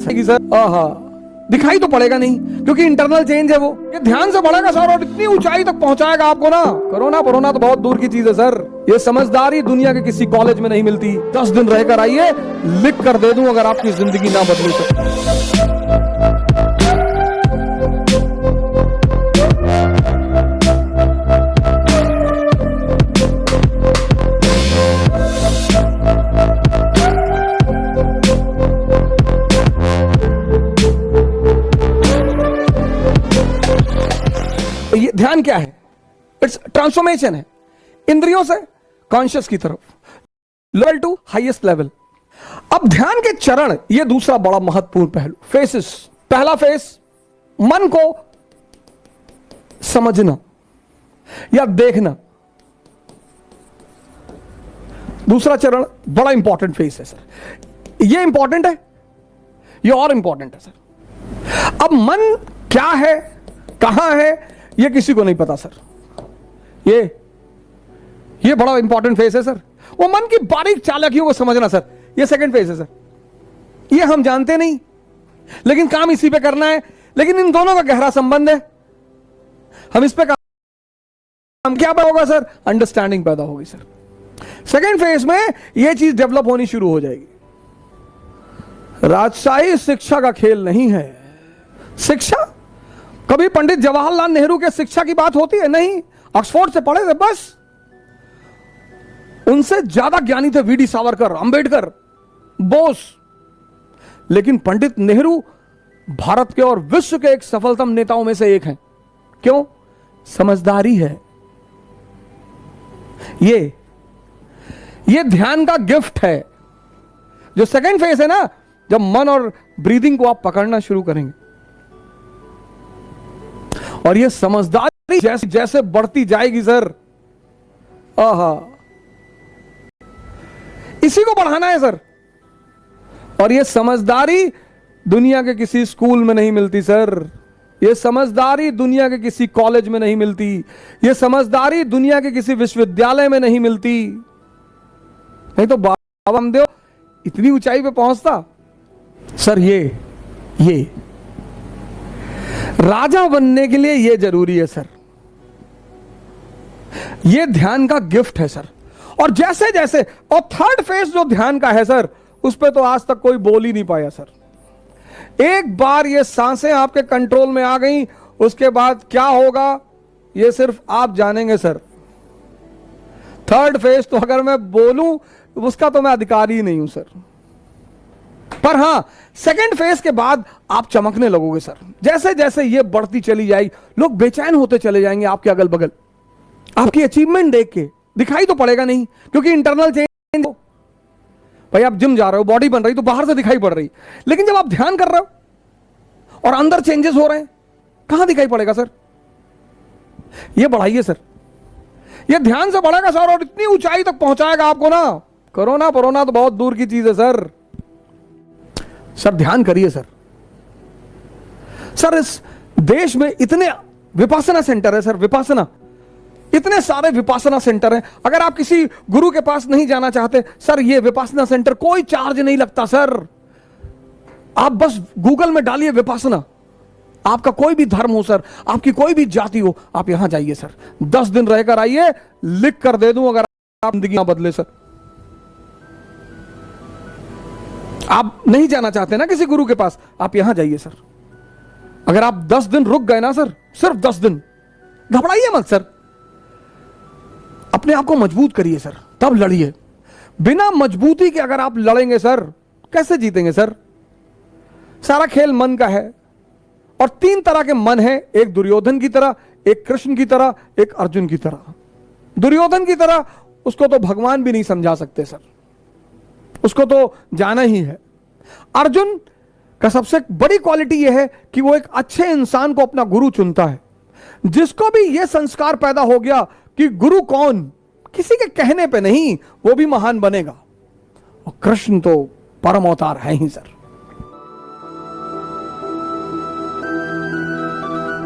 Sir आहा दिखाई तो पड़ेगा नहीं क्योंकि इंटरनल चेंज है वो। ये ध्यान से बढ़ेगा सर और इतनी ऊंचाई तक पहुंचाएगा आपको ना। कोरोना तो बहुत दूर की चीज है सर। ये समझदारी दुनिया के किसी कॉलेज में नहीं मिलती। 10 दिन रहकर आइए, लिख कर दे दूं अगर आपकी जिंदगी ना बदली तो। ये ध्यान क्या है? इट्स ट्रांसफॉर्मेशन है इंद्रियों से कॉन्शियस की तरफ, लेवल टू हाईएस्ट लेवल। अब ध्यान के चरण, ये दूसरा बड़ा महत्वपूर्ण पहलू, फेसेस। पहला फेस मन को समझना या देखना। दूसरा चरण बड़ा इंपॉर्टेंट फेस है सर। ये इंपॉर्टेंट है, ये और इंपॉर्टेंट है सर। अब मन क्या है, कहां है, ये किसी को नहीं पता सर। ये बड़ा इंपॉर्टेंट फेस है सर। वो मन की बारीक चालाकियों को समझना सर, ये सेकंड फेस है सर। ये हम जानते नहीं लेकिन काम इसी पे करना है। लेकिन इन दोनों का गहरा संबंध है। हम इस पे काम क्या होगा सर? अंडरस्टैंडिंग पैदा होगी सर। सेकंड फेज में यह चीज डेवलप होनी शुरू हो जाएगी। राजशाही शिक्षा का खेल नहीं है। शिक्षा कभी पंडित जवाहरलाल नेहरू के शिक्षा की बात होती है? नहीं। ऑक्सफोर्ड से पढ़े थे बस। उनसे ज्यादा ज्ञानी थे वीडी सावरकर, अंबेडकर, बोस। लेकिन पंडित नेहरू भारत के और विश्व के एक सफलतम नेताओं में से एक हैं। क्यों? समझदारी है। ये ध्यान का गिफ्ट है। जो सेकंड फेज है ना, जब मन और ब्रीदिंग को आप पकड़ना शुरू करेंगे और ये समझदारी जैसे जैसे बढ़ती जाएगी सर, आहा, इसी को बढ़ाना है सर। और ये समझदारी दुनिया के किसी स्कूल में नहीं मिलती सर। ये समझदारी दुनिया के किसी कॉलेज में नहीं मिलती। ये समझदारी दुनिया के किसी विश्वविद्यालय में नहीं मिलती। नहीं तो बाबा रामदेव इतनी ऊंचाई पे पहुंचता सर। ये राजा बनने के लिए यह जरूरी है सर। यह ध्यान का गिफ्ट है सर। और जैसे जैसे, और थर्ड फेज जो ध्यान का है सर, उस पर तो आज तक कोई बोल ही नहीं पाया सर। एक बार ये सांसें आपके कंट्रोल में आ गई, उसके बाद क्या होगा ये सिर्फ आप जानेंगे सर। थर्ड फेज तो अगर मैं बोलूं उसका तो मैं अधिकारी ही नहीं हूं सर। पर हां, सेकंड फेज के बाद आप चमकने लगोगे सर। जैसे जैसे ये बढ़ती चली जाएगी, लोग बेचैन होते चले जाएंगे आपके अगल बगल। आपकी अचीवमेंट देख के दिखाई तो पड़ेगा नहीं क्योंकि इंटरनल चेंज। भाई आप जिम जा रहे हो, बॉडी बन रही तो बाहर से दिखाई पड़ रही, लेकिन जब आप ध्यान कर रहे हो और अंदर चेंजेस हो रहे हैं, कहां दिखाई पड़ेगा सर? ये बढ़ाइए सर। ये ध्यान से बढ़ेगा सर और इतनी ऊंचाई तक पहुंचाएगा आपको ना। कोरोना तो बहुत दूर की चीज है सर। सर ध्यान करिए सर। सर इस देश में इतने विपासना सेंटर है सर। विपासना, इतने सारे विपासना सेंटर हैं। अगर आप किसी गुरु के पास नहीं जाना चाहते सर, ये विपासना सेंटर कोई चार्ज नहीं लगता सर। आप बस गूगल में डालिए विपासना। आपका कोई भी धर्म हो सर, आपकी कोई भी जाति हो, आप यहां जाइए सर। 10 दिन रहकर आइए, लिख कर दे दूं अगर आप जिंदगी ना बदले सर। आप नहीं जाना चाहते ना किसी गुरु के पास, आप यहां जाइए सर। अगर आप 10 दिन रुक गए ना सर, सिर्फ 10 दिन, घबराइए मत सर। अपने आप को मजबूत करिए सर, तब लड़िए। बिना मजबूती के अगर आप लड़ेंगे सर, कैसे जीतेंगे सर? सारा खेल मन का है। और 3 तरह के मन है, एक दुर्योधन की तरह, एक कृष्ण की तरह, एक अर्जुन की तरह। दुर्योधन की तरह उसको तो भगवान भी नहीं समझा सकते सर, उसको तो जाना ही है। अर्जुन का सबसे बड़ी क्वालिटी यह है कि वो एक अच्छे इंसान को अपना गुरु चुनता है। जिसको भी यह संस्कार पैदा हो गया कि गुरु कौन, किसी के कहने पे नहीं, वो भी महान बनेगा। और कृष्ण तो परम अवतार है ही सर।